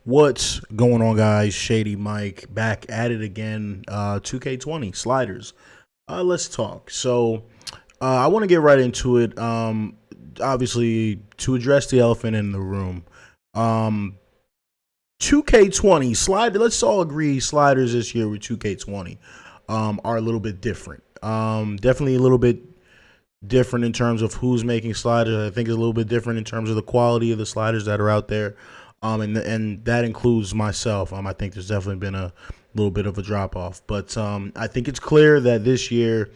What's going on, guys? Shady Mike back at it again. 2K20 sliders. Let's talk. I want to get right into it. Obviously, to address the elephant in the room. 2K20 slide. Let's all agree sliders this year with 2K20 are a little bit different. Definitely a little bit different in terms of who's making sliders. I think it's a little bit different in terms of the quality of the sliders that are out there. And that includes myself. I think there's definitely been a little bit of a drop off, but I think it's clear that this year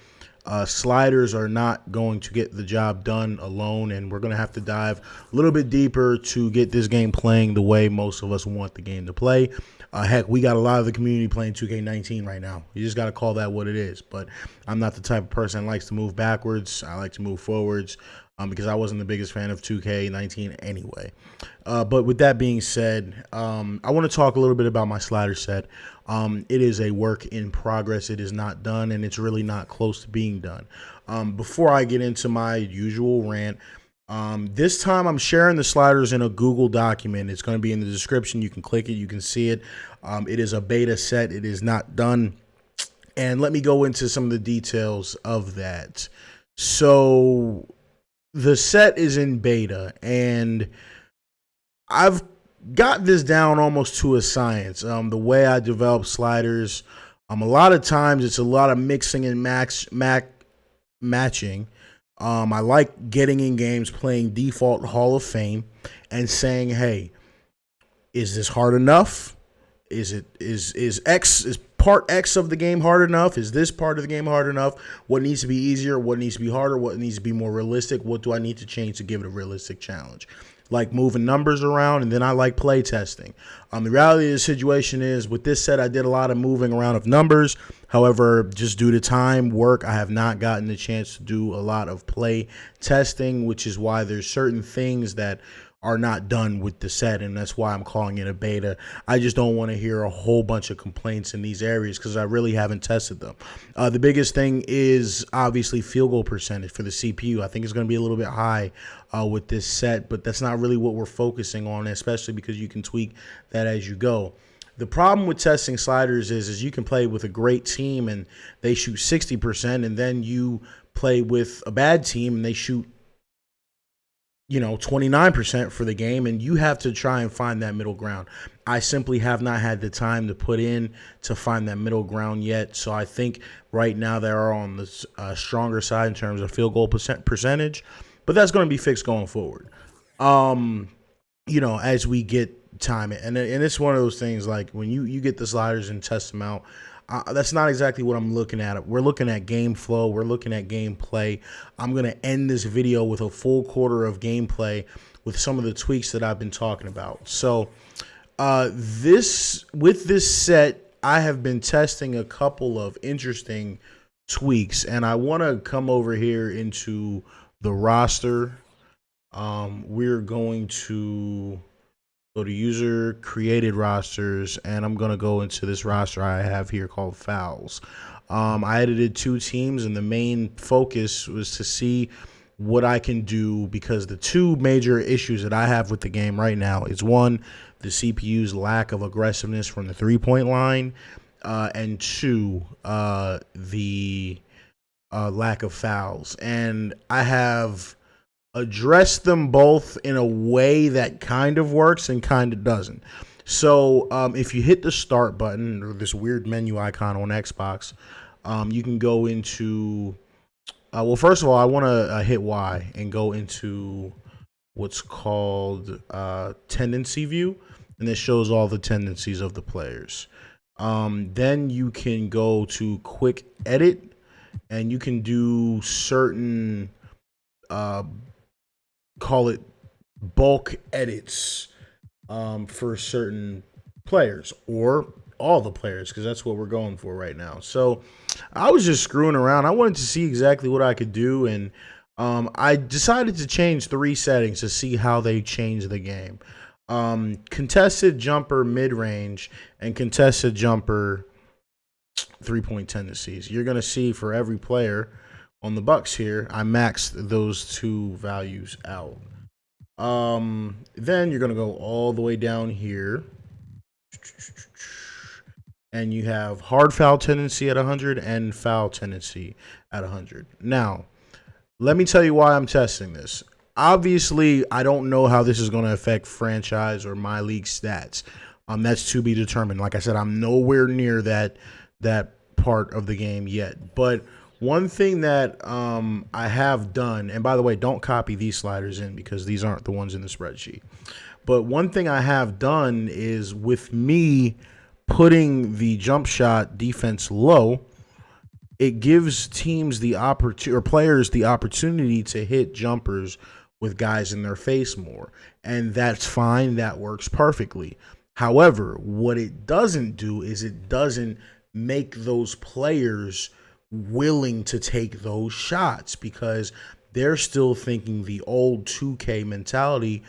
sliders are not going to get the job done alone, and we're going to have to dive a little bit deeper to get this game playing the way most of us want the game to play. Heck, we got a lot of the community playing 2K19 right now. You just got to call that what it is. But I'm not the type of person that likes to move backwards. I like to move forwards. Because I wasn't the biggest fan of 2K19 anyway. But with that being said, I want to talk a little bit about my slider set. It is a work in progress. It is not done, and it's really not close to being done. Before I get into my usual rant, this time I'm sharing the sliders in a Google document. It's going to be in the description. You can click it. You can see it. It is a beta set. It is not done. And let me go into some of the details of that. So the set is in beta, and I've got this down almost to a science. The way I develop sliders, a lot of times it's a lot of mixing and matching. I like getting in games, playing default Hall of Fame, and saying, "Hey, is this hard enough? Is part X of the game hard enough? Is this part of the game hard enough? What needs to be easier? What needs to be harder? What needs to be more realistic? What do I need to change to give it a realistic challenge?" Like moving numbers around, and then I like play testing. The reality of the situation is, with this set, I did a lot of moving around of numbers. However, just due to time, work, I have not gotten the chance to do a lot of play testing, which is why there's certain things that are not done with the set, and that's why I'm calling it a beta. I just don't want to hear a whole bunch of complaints in these areas because I really haven't tested them. The biggest thing is obviously field goal percentage for the CPU. I think it's going to be a little bit high with this set, but that's not really what we're focusing on, especially because you can tweak that as you go. The problem with testing sliders is you can play with a great team and they shoot 60%, and then you play with a bad team and they shoot 29% for the game, and you have to try and find that middle ground. I simply have not had the time to put in to find that middle ground yet. So I think right now they are on the stronger side in terms of field goal percentage, but that's going to be fixed going forward. As we get time, and it's one of those things like when you get the sliders and test them out. That's not exactly what I'm looking at. We're looking at game flow. We're looking at gameplay. I'm going to end this video with a full quarter of gameplay with some of the tweaks that I've been talking about. So with this set, I have been testing a couple of interesting tweaks, and I want to come over here into the roster. We're going to go to user created rosters, and I'm going to go into this roster I have here called fouls. I edited 2 teams, and the main focus was to see what I can do, because the 2 major issues that I have with the game right now is, 1, the CPU's lack of aggressiveness from the 3-point line, and 2, the lack of fouls. And I have address them both in a way that kind of works and kind of doesn't. So if you hit the start button, or this weird menu icon on Xbox, you can go into well, first of all, I want to hit Y and go into what's called tendency view, and this shows all the tendencies of the players. Then you can go to quick edit, and you can do certain call it bulk edits for certain players, or all the players, because that's what we're going for right now. So I was just screwing around. I wanted to see exactly what I could do, and I decided to change 3 settings to see how they change the game. Contested jumper mid-range and contested jumper 3-point tendencies. You're going to see for every player on the Bucks here, I maxed those 2 values out. Then you're going to go all the way down here, And you have hard foul tendency at 100 and foul tendency at 100. Now, let me tell you why I'm testing this. Obviously, I don't know how this is going to affect franchise or my league stats. That's to be determined. Like I said, I'm nowhere near that part of the game yet. But one thing that I have done, and by the way, don't copy these sliders in because these aren't the ones in the spreadsheet. But one thing I have done is with me putting the jump shot defense low, it gives teams the opportunity or players the opportunity to hit jumpers with guys in their face more. And that's fine. That works perfectly. However, what it doesn't do is it doesn't make those players willing to take those shots because they're still thinking the old 2K mentality.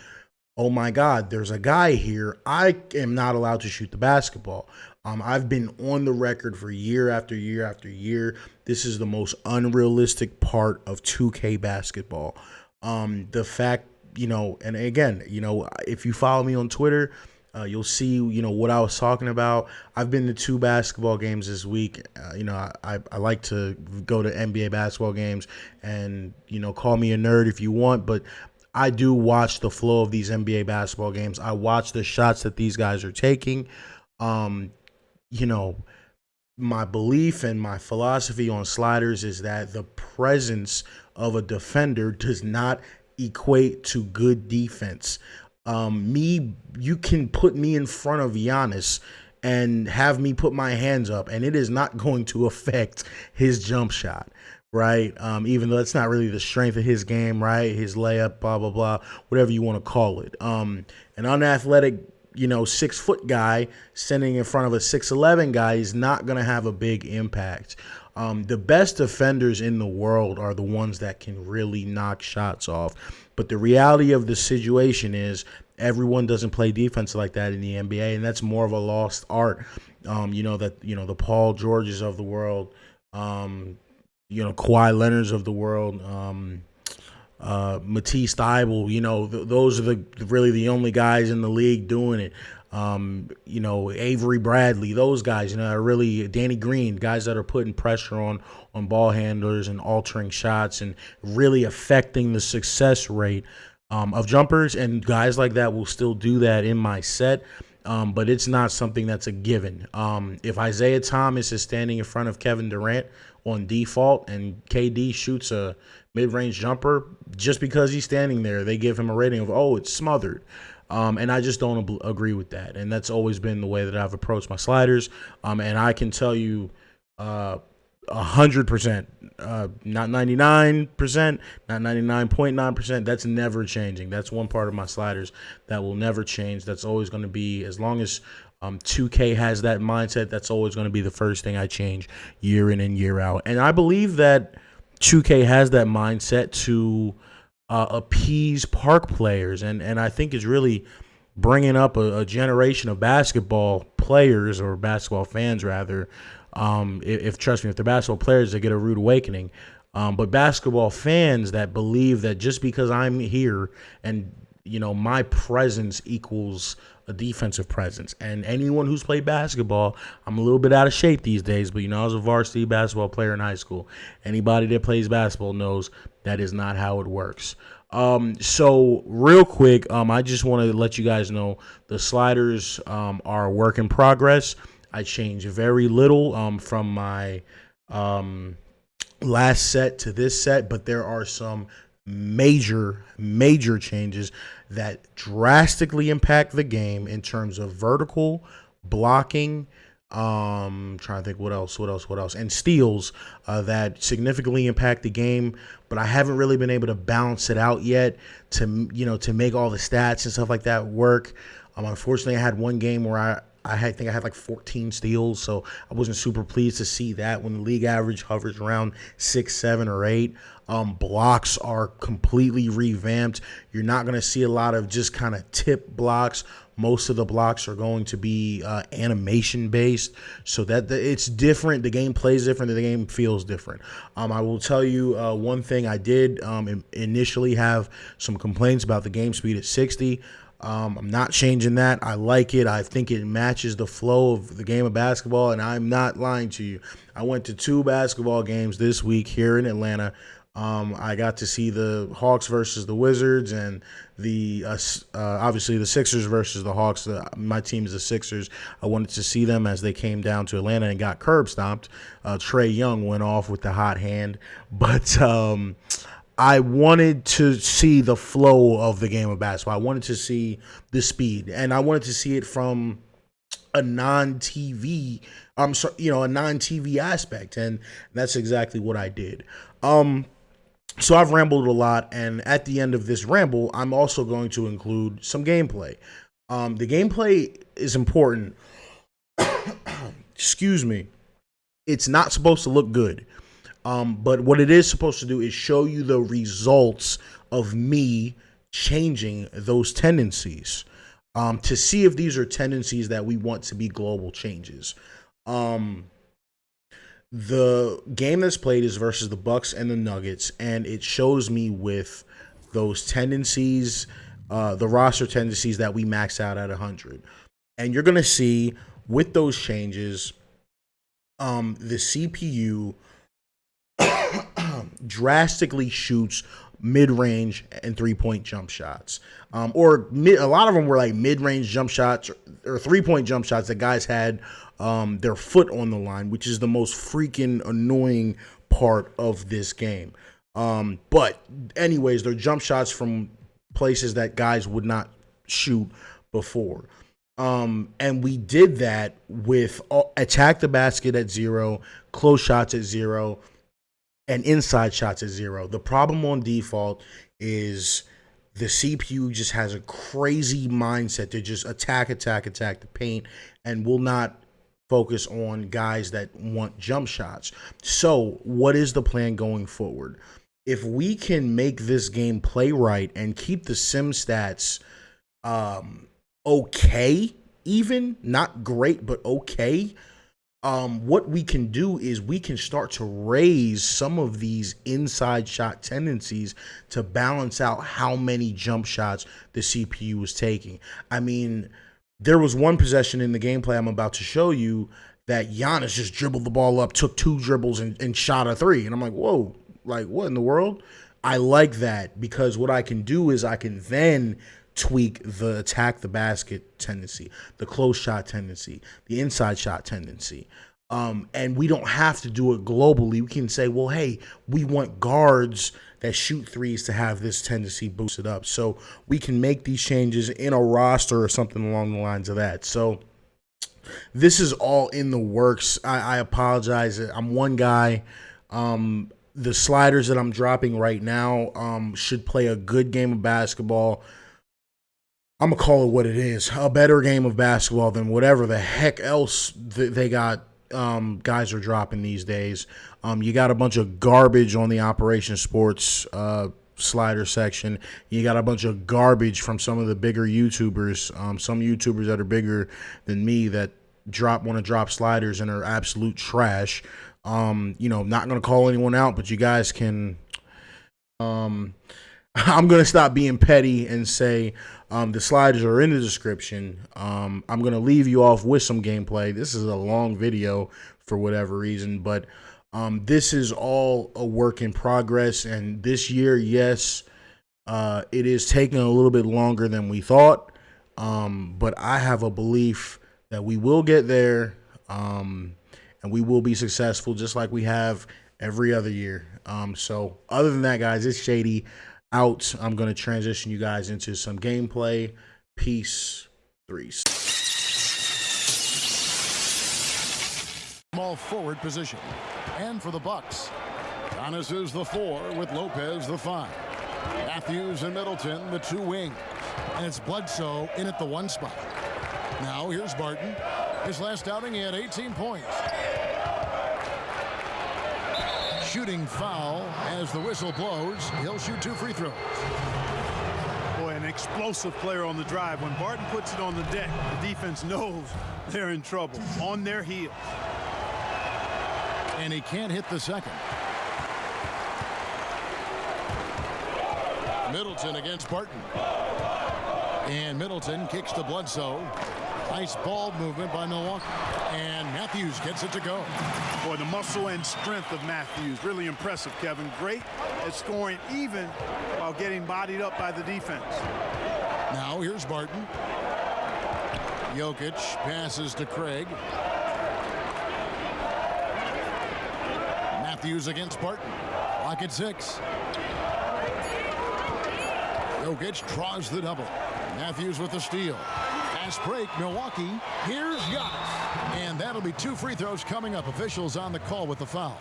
Oh my God, there's a guy here. I am not allowed to shoot the basketball. I've been on the record for year after year after year. This is the most unrealistic part of 2K basketball. The fact, and again, if you follow me on Twitter, you'll see, what I was talking about. I've been to 2 basketball games this week. I like to go to NBA basketball games and, call me a nerd if you want, but I do watch the flow of these NBA basketball games. I watch the shots that these guys are taking. My belief and my philosophy on sliders is that the presence of a defender does not equate to good defense. You can put me in front of Giannis and have me put my hands up, and it is not going to affect his jump shot, right? Even though it's not really the strength of his game, right? His layup, blah, blah, blah, whatever you want to call it. An unathletic 6-foot guy standing in front of a 6'11" guy is not going to have a big impact. The best defenders in the world are the ones that can really knock shots off. But the reality of the situation is everyone doesn't play defense like that in the NBA, and that's more of a lost art. The Paul Georges of the world, Kawhi Leonards of the world, Matisse Thybulle, those are really the only guys in the league doing it. Avery Bradley, those guys, are really Danny Green, guys that are putting pressure on ball handlers and altering shots and really affecting the success rate of jumpers. And guys like that will still do that in my set. But it's not something that's a given. If Isaiah Thomas is standing in front of Kevin Durant on default and KD shoots a mid-range jumper, just because he's standing there, they give him a rating of, it's smothered. And I just don't agree with that. And that's always been the way that I've approached my sliders. And I can tell you 100%, not 99%, not 99.9%. That's never changing. That's one part of my sliders that will never change. That's always going to be, as long as 2K has that mindset, that's always going to be the first thing I change year in and year out. And I believe that 2K has that mindset to appease park players, and I think it's really bringing up a generation of basketball players, or basketball fans rather. If trust me, if they're basketball players, they get a rude awakening. But basketball fans that believe that just because I'm here and my presence equals a defensive presence. And anyone who's played basketball, I'm a little bit out of shape these days, but I was a varsity basketball player in high school. Anybody that plays basketball knows that is not how it works. So real quick, I just want to let you guys know the sliders are a work in progress. I changed very little from my last set to this set, but there are some major changes that drastically impact the game in terms of vertical blocking, trying to think what else, and steals that significantly impact the game. But I haven't really been able to balance it out yet to make all the stats and stuff like that work. Unfortunately, I had one game where I think I had like 14 steals, so I wasn't super pleased to see that when the league average hovers around 6, 7, or 8. Blocks are completely revamped. You're not going to see a lot of just kind of tip blocks. Most of the blocks are going to be animation based, so that it's different. The game plays different. The game feels different. I will tell you one thing. I did initially have some complaints about the game speed at 60. I'm not changing that. I like it. I think it matches the flow of the game of basketball, and I'm not lying to you. I went to 2 basketball games this week here in Atlanta. I got to see the Hawks versus the Wizards, and the obviously the Sixers versus the Hawks. My team is the Sixers. I wanted to see them as they came down to Atlanta and got curb stomped. Trae Young went off with the hot hand, but I wanted to see the flow of the game of basketball. I wanted to see the speed, and I wanted to see it from a non-TV, a non-TV aspect, and that's exactly what I did. So I've rambled a lot, and at the end of this ramble, I'm also going to include some gameplay. The gameplay is important. Excuse me. It's not supposed to look good. But what it is supposed to do is show you the results of me changing those tendencies, to see if these are tendencies that we want to be global changes. The game that's played is versus the Bucks and the Nuggets, and it shows me with those tendencies, the roster tendencies that we max out at 100. And you're going to see with those changes, the CPU drastically shoots mid-range and three-point jump shots. A lot of them were like mid-range jump shots or three-point jump shots that guys had their foot on the line, which is the most freaking annoying part of this game. But anyways, they're jump shots from places that guys would not shoot before. And we did that with attack the basket at 0, close shots at 0, and inside shots at 0. The problem on default is the CPU just has a crazy mindset to just attack the paint and will not focus on guys that want jump shots. So what is the plan going forward? If we can make this game play right and keep the sim stats okay, even not great, but okay, what we can do is we can start to raise some of these inside shot tendencies to balance out how many jump shots the CPU was taking. I mean, there was one possession in the gameplay I'm about to show you that Giannis just dribbled the ball up, took 2 dribbles and shot a 3. And I'm like, whoa, like what in the world? I like that because what I can do is I can then tweak the attack the basket tendency, the close shot tendency, the inside shot tendency. And we don't have to do it globally. We can say, well, hey, we want guards that shoot threes to have this tendency boosted up. So we can make these changes in a roster or something along the lines of that. So this is all in the works. I apologize. I'm one guy. The sliders that I'm dropping right now should play a good game of basketball. I'm going to call it what it is, a better game of basketball than whatever the heck else they got guys are dropping these days. You got a bunch of garbage on the Operation Sports slider section. You got a bunch of garbage from some of the bigger YouTubers, some YouTubers that are bigger than me that want to drop sliders and are absolute trash. Not going to call anyone out, but you guys can I'm going to stop being petty and say the sliders are in the description. I'm going to leave you off with some gameplay. This is a long video for whatever reason, but this is all a work in progress. And this year, yes, it is taking a little bit longer than we thought, but I have a belief that we will get there, and we will be successful just like we have every other year. So other than that, guys, it's Shady out. I'm going to transition you guys into some gameplay. Peace. Threes. Small forward position. And for the Bucks, Giannis is the 4 with Lopez the 5. Matthews and Middleton the 2 wings. And it's Bledsoe in at the 1 spot. Now here's Barton. His last outing, he had 18 points. Shooting foul as the whistle blows. He'll shoot 2 free throws. Boy, an explosive player on the drive. When Barton puts it on the deck, the defense knows they're in trouble. On their heels. And he can't hit the second. Middleton against Barton. And Middleton kicks to Bledsoe. Nice ball movement by Milwaukee. And Matthews gets it to go. Boy, the muscle and strength of Matthews, really impressive, Kevin. Great at scoring even while getting bodied up by the defense. Now here's Barton. Jokic passes to Craig. Matthews against Barton. Clock at 6. Jokic draws the double. Matthews with the steal. Fast break, Milwaukee. Here's Giannis. And that'll be 2 free throws coming up. Officials on the call with the foul.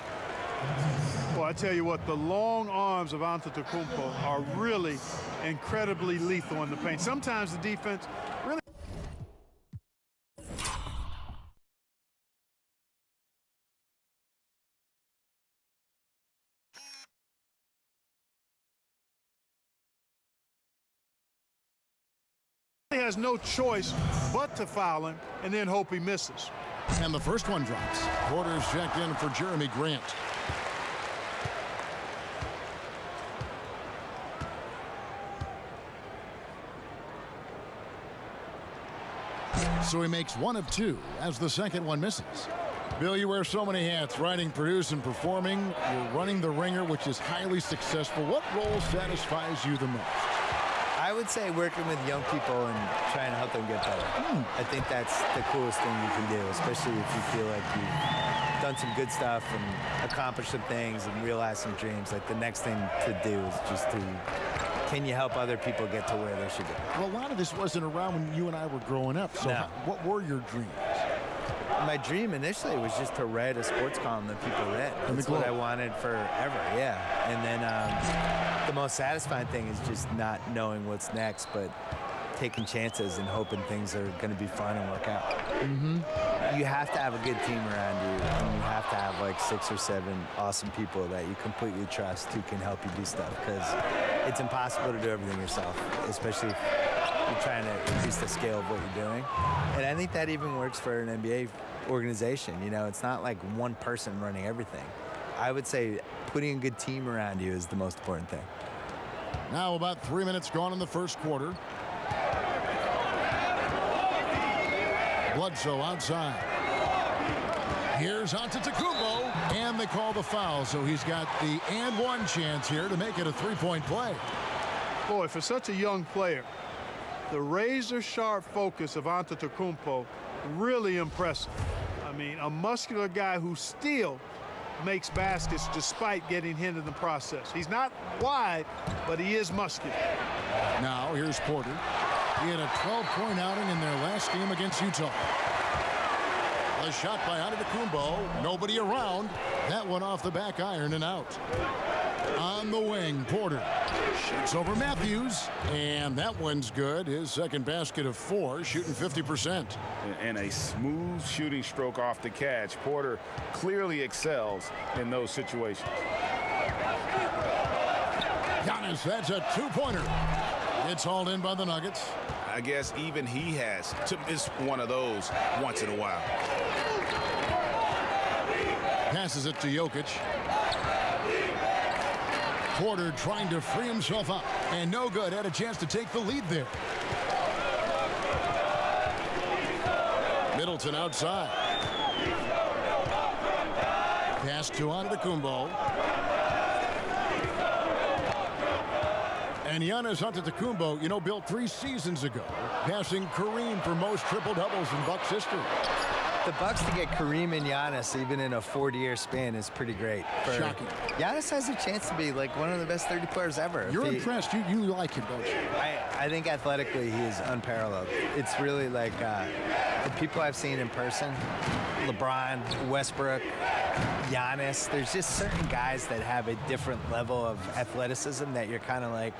Well, I tell you what, the long arms of Antetokounmpo are really incredibly lethal in the paint. Sometimes the defense really has no choice but to foul him and then hope he misses. And the first one drops. Porter's checked in for Jeremy Grant. So he makes 1 of 2 as the second one misses. Bill, you wear so many hats, writing, producing, performing. You're running the ringer, which is highly successful. What role satisfies you the most? I would say working with young people and trying to help them get better. I think that's the coolest thing you can do, especially if you feel like you've done some good stuff and accomplished some things and realized some dreams. Like the next thing to do is just to, can you help other people get to where they should go? Well, a lot of this wasn't around when you and I were growing up. So No. what were your dreams? My dream initially was just to write a sports column that people read. That's what I wanted forever, yeah. And then the most satisfying thing is just not knowing what's next, but taking chances and hoping things are going to be fun and work out. You have to have a good team around you, and you have to have like 6 or 7 awesome people that you completely trust who can help you do stuff, because it's impossible to do everything yourself, especially if you're trying to increase the scale of what you're doing. And I think that even works for an NBA organization. You know, it's not like one person running everything. I would say putting a good team around you is the most important thing. Now about 3 minutes gone in the first quarter. Bledsoe outside. Here's Antetokounmpo, and they call the foul, so he's got the and one chance here to make it a 3-point play. Boy, for such a young player, the razor-sharp focus of Antetokounmpo, really impressive. I mean, a muscular guy who still makes baskets despite getting hit in the process. He's not wide, but he is muscular. Now here's Porter. He had a 12-point outing in their last game against Utah. A shot by Antetokounmpo. Nobody around. That one off the back iron and out. On the wing, Porter shoots over Matthews, and that one's good. His second basket of 4, shooting 50%. And a smooth shooting stroke off the catch. Porter clearly excels in those situations. Giannis, that's a 2-pointer. It's hauled in by the Nuggets. I guess even he has to miss one of those once in a while. Passes it to Jokic. Porter trying to free himself up, and no good. Had a chance to take the lead there. Middleton outside. Pass to Antetokounmpo. And Giannis Antetokounmpo, you know, built 3 seasons ago, passing Kareem for most triple-doubles in Bucks history. The Bucks to get Kareem and Giannis even in a 40-year span is pretty great. Shocking. Giannis has a chance to be like one of the best 30 players ever. You're impressed. You like him, don't you? I think athletically he is unparalleled. It's really like the people I've seen in person, LeBron, Westbrook, Giannis, there's just certain guys that have a different level of athleticism that you're kind of like,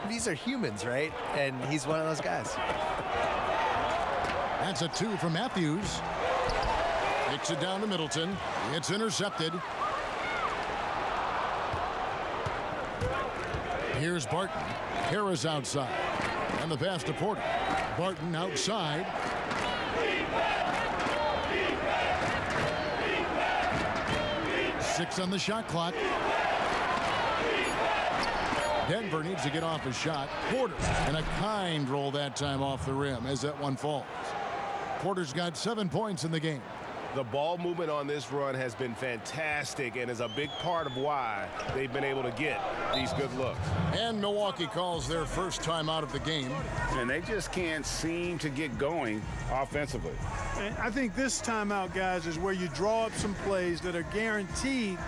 these are humans, right? And he's one of those guys. That's a 2 from Matthews. Kicks it down to Middleton. It's intercepted. Here's Barton. Harris outside. And the pass to Porter. Barton outside. Six on the shot clock. Denver needs to get off a shot. Porter, and a kind roll that time off the rim as that one falls. Porter's got 7 points in the game. The ball movement on this run has been fantastic and is a big part of why they've been able to get these good looks. And Milwaukee calls their first time out of the game. And they just can't seem to get going offensively. And I think this timeout, guys, is where you draw up some plays that are guaranteed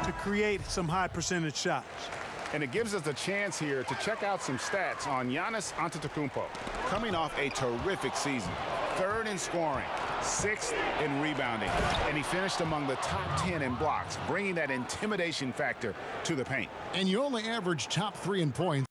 to create some high percentage shots. And it gives us a chance here to check out some stats on Giannis Antetokounmpo. Coming off a terrific season. 3rd in scoring, 6th in rebounding, and he finished among the top 10 in blocks, bringing that intimidation factor to the paint. And you only average top 3 in points.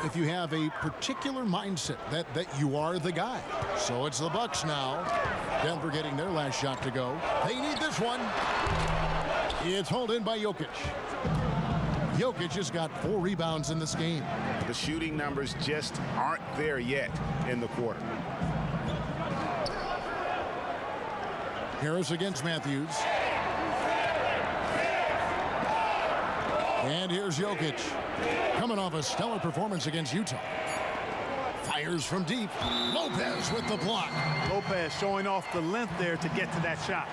If you have a particular mindset that you are the guy. So it's the Bucks now. Denver getting their last shot to go. They need this one. It's hauled in by Jokic. Jokic has got 4 rebounds in this game. The shooting numbers just aren't there yet in the quarter. Harris against Matthews. And here's Jokic. Coming off a stellar performance against Utah. Fires from deep. Lopez with the block. Lopez showing off the length there to get to that shot.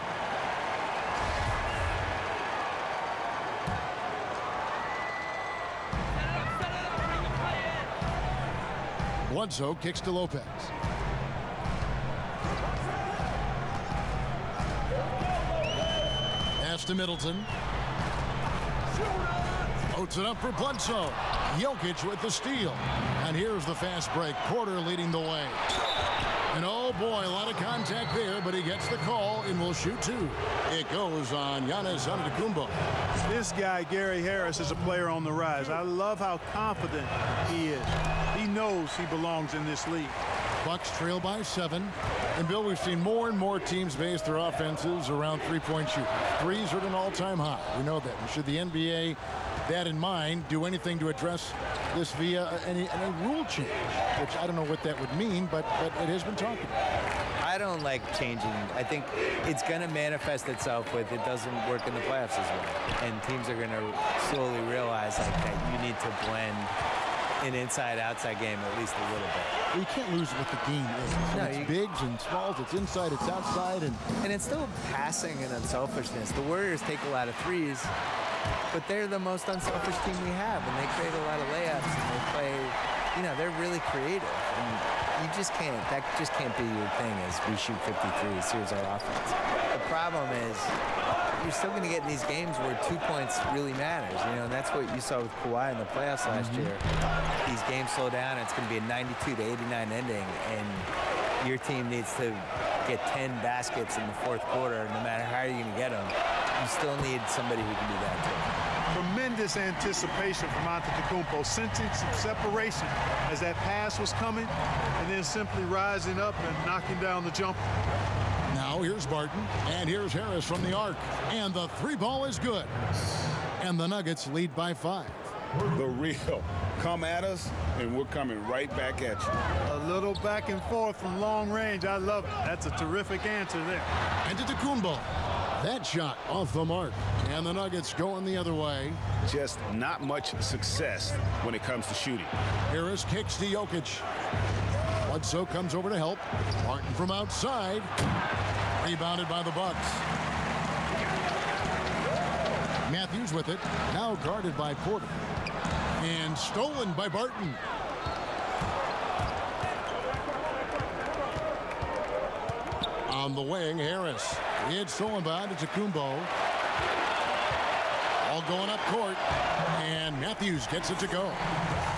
Bledsoe kicks to Lopez. Pass to Middleton. Loads it up for Bledsoe. Jokic with the steal. And here's the fast break. Porter leading the way. And oh boy, a lot of contact there, but he gets the call and will shoot 2. It goes on Giannis Antetokounmpo. This guy, Gary Harris, is a player on the rise. I love how confident he is. He knows he belongs in this league. Bucks trail by 7. And Bill, we've seen more and more teams base their offenses around three-point shooting. Threes are at an all-time high. We know that. And should the NBA, that in mind, do anything to address this via any rule change, which I don't know what that would mean, but it has been talked about. I don't like changing. I think it's going to manifest itself with it doesn't work in the playoffs as well. And teams are going to slowly realize like that you need to blend an inside-outside game at least a little bit. Well, you can't lose what the game is. No, it's bigs and smalls, it's inside, it's outside. And it's still passing and unselfishness. The Warriors take a lot of threes, but they're the most unselfish team we have, and they create a lot of layups, and they play, you know, they're really creative. And you just can't, that just can't be your thing as we shoot 53s. Here's our offense. The problem is you're still going to get in these games where 2 points really matters, you know, and that's what you saw with Kawhi in the playoffs last year. These games slow down, and it's going to be a 92-89 ending, and your team needs to get 10 baskets in the 4th quarter, no matter how you're going to get them. You still need somebody who can do that too. Tremendous anticipation from Antetokounmpo, sensing some separation as that pass was coming, and then simply rising up and knocking down the jumper. Now here's Barton, and here's Harris from the arc, and the 3 ball is good. And the Nuggets lead by 5. The real come at us, and we're coming right back at you. A little back and forth from long range. I love it. That's a terrific answer there. Antetokounmpo. That shot off the mark. And the Nuggets going the other way. Just not much success when it comes to shooting. Harris kicks to Jokic. Bledsoe comes over to help. Martin from outside. Rebounded by the Bucks. Matthews with it. Now guarded by Porter. And stolen by Barton. On the wing, Harris. It's stolen by Antetokounmpo. All going up court. And Matthews gets it to go.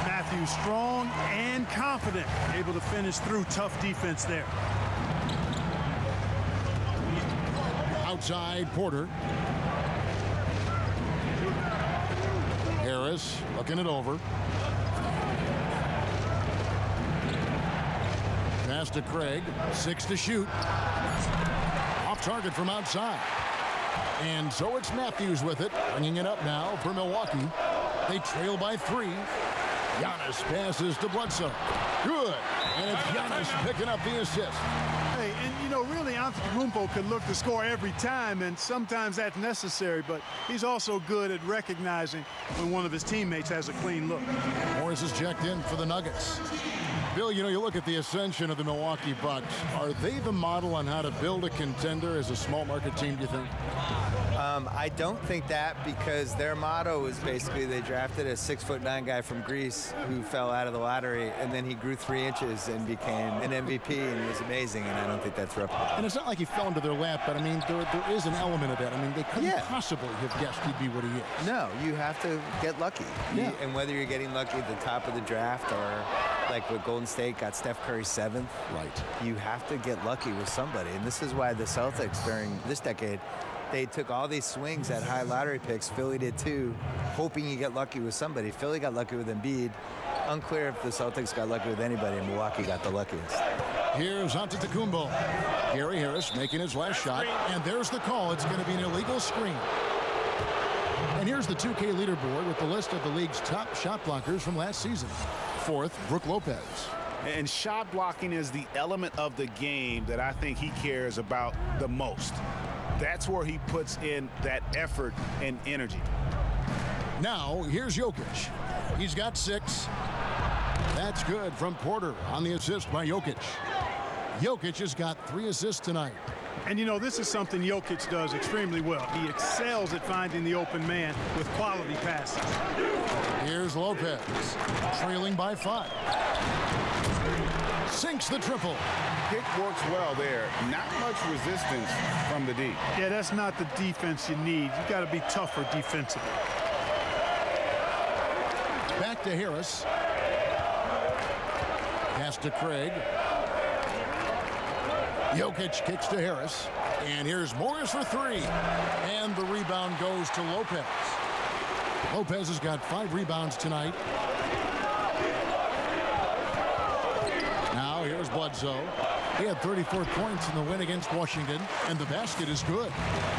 Matthews strong and confident. Able to finish through tough defense there. Outside, Porter. Harris looking it over. Pass to Craig. 6 to shoot. Off target from outside. And so it's Matthews with it, bringing it up now for Milwaukee. They trail by 3. Giannis passes to Bledsoe. Good. And it's Giannis picking up the assist. Hey, and you know, really, Antetokounmpo could look to score every time, and sometimes that's necessary, but he's also good at recognizing when one of his teammates has a clean look. Morris is checked in for the Nuggets. Bill, you know, you look at the ascension of the Milwaukee Bucks. Are they the model on how to build a contender as a small market team, do you think? I don't think that, because their motto is basically they drafted a 6'9" guy from Greece who fell out of the lottery, and then he grew 3 inches and became an MVP and was amazing, and I don't think that's replicable. And it's not like he fell into their lap, but I mean, there is an element of that. I mean, they couldn't possibly have guessed he'd be what he is. No, you have to get lucky. Yeah. And whether you're getting lucky at the top of the draft or like with Golden State got Steph Curry 7th, right? You have to get lucky with somebody, and this is why the Celtics during this decade, they took all these swings at high lottery picks. Philly did too, hoping you get lucky with somebody. Philly got lucky with Embiid. Unclear if the Celtics got lucky with anybody, and Milwaukee got the luckiest. Here's Antetokounmpo. Gary Harris making his last shot, and there's the call. It's going to be an illegal screen. And here's the 2K leaderboard with the list of the league's top shot blockers from last season. 4th, Brook Lopez. And shot blocking is the element of the game that I think he cares about the most. That's where he puts in that effort and energy. Now, here's Jokic. He's got 6. That's good from Porter on the assist by Jokic. Jokic has got 3 assists tonight. And you know, this is something Jokic does extremely well. He excels at finding the open man with quality passes. Here's Lopez, trailing by 5. Sinks the triple. Pick works well there. Not much resistance from the D. Yeah, that's not the defense you need. You got to be tougher defensively. Back to Harris. Pass to Craig. Jokic kicks to Harris. And here's Morris for 3. And the rebound goes to Lopez. Lopez has got 5 rebounds tonight. Now here's Bledsoe. He had 34 points in the win against Washington, and the basket is good.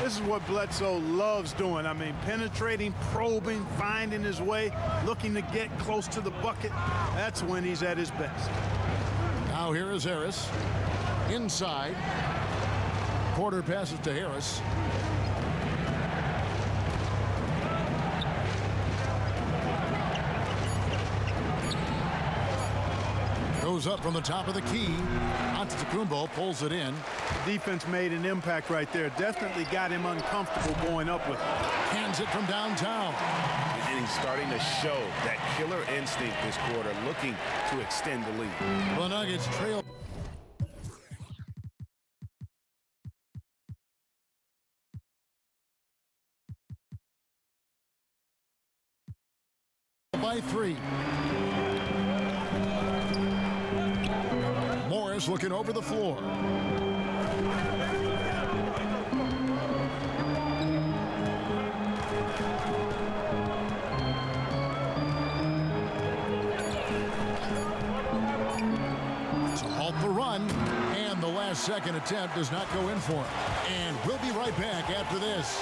This is what Bledsoe loves doing. I mean, penetrating, probing, finding his way, looking to get close to the bucket. That's when he's at his best. Now here is Harris. Inside. Porter passes to Harris. Goes up from the top of the key. Antetokounmpo pulls it in. Defense made an impact right there. Definitely got him uncomfortable going up with it. Hands it from downtown. And he's starting to show that killer instinct this quarter, looking to extend the lead. The Nuggets trail by 3. Morris looking over the floor. To halt the run, and the last second attempt does not go in for him. And we'll be right back after this.